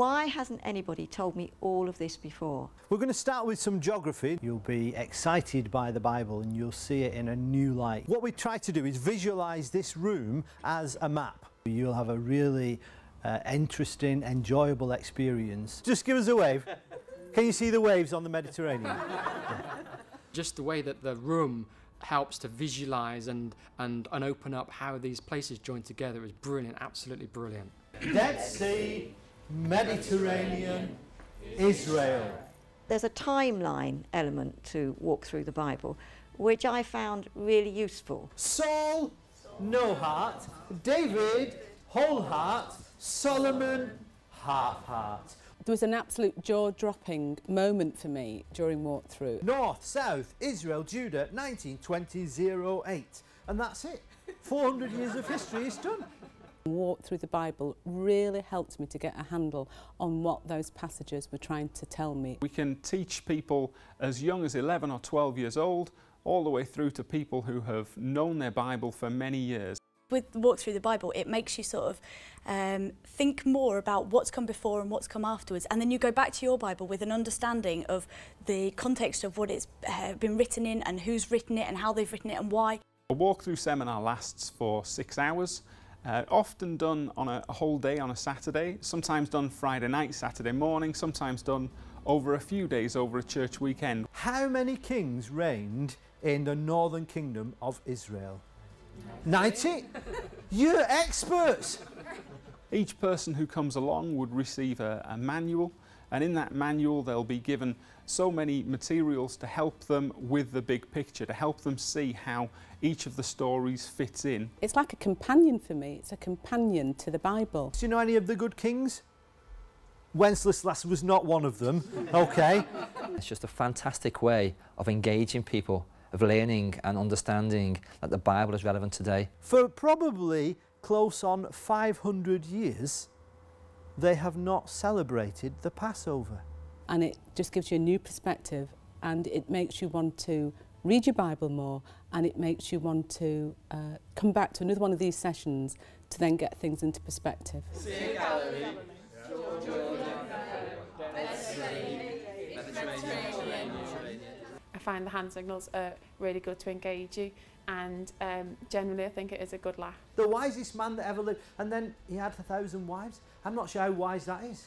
Why hasn't anybody told me all of this before? We're going to start with some geography. You'll be excited by the Bible and you'll see it in a new light. What we try to do is visualise this room as a map. You'll have a really interesting, enjoyable experience. Just give us a wave. Can you see the waves on the Mediterranean? Yeah. Just the way that the room helps to visualise and open up how these places join together is brilliant, absolutely brilliant. Dead Sea, Mediterranean, Israel. There's a timeline element to Walk Through the Bible, which I found really useful. Saul, no heart. David, whole heart. Solomon, half heart. There was an absolute jaw-dropping moment for me during Walk Through. North, South, Israel, Judah, 1920-08. And that's it. 400 years of history is done. Walk Through the Bible really helped me to get a handle on what those passages were trying to tell me. We can teach people as young as 11 or 12 years old, all the way through to people who have known their Bible for many years. With Walk Through the Bible, it makes you sort of think more about what's come before and what's come afterwards, and then you go back to your Bible with an understanding of the context of what it's been written in and who's written it and how they've written it and why. A Walk Through seminar lasts for 6 hours, often done on a whole day on a Saturday, sometimes done Friday night, Saturday morning, sometimes done over a few days over a church weekend. How many kings reigned in the northern kingdom of Israel? 90? You're experts! Each person who comes along would receive a manual, and in that manual they'll be given so many materials to help them with the big picture, to help them see how each of the stories fits in. It's like a companion for me, it's a companion to the Bible. Do you know any of the good kings? Wenceslas was not one of them, okay. It's just a fantastic way of engaging people, of learning and understanding that the Bible is relevant today. For probably close on 500 years, they have not celebrated the Passover. And it just gives you a new perspective, and it makes you want to read your Bible more, and it makes you want to come back to another one of these sessions to then get things into perspective. I find the hand signals are really good to engage you, and generally I think it is a good laugh. The wisest man that ever lived, and then he had 1,000 wives. I'm not sure how wise that is.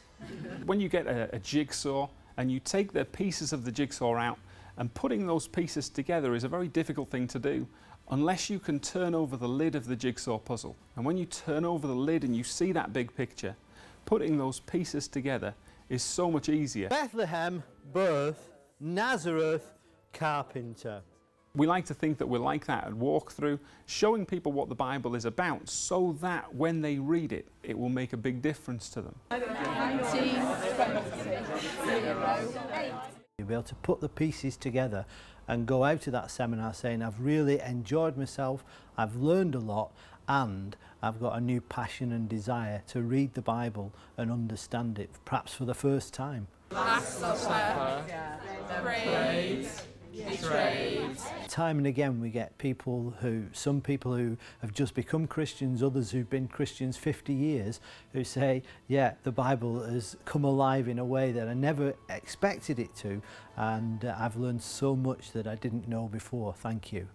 When you get a jigsaw and you take the pieces of the jigsaw out, and putting those pieces together is a very difficult thing to do unless you can turn over the lid of the jigsaw puzzle. And when you turn over the lid and you see that big picture, putting those pieces together is so much easier. Bethlehem, birth, Nazareth, carpenter. We like to think that we're like that at Walk Through, showing people what the Bible is about so that when they read it, it will make a big difference to them. 1920-08. You'll be able to put the pieces together and go out to that seminar saying, I've really enjoyed myself, I've learned a lot, and I've got a new passion and desire to read the Bible and understand it, perhaps for the first time. Last Supper, praise, betrayed. Time and again we get some people who have just become Christians, others who've been Christians 50 years, who say, yeah, the Bible has come alive in a way that I never expected it to, and I've learned so much that I didn't know before. Thank you.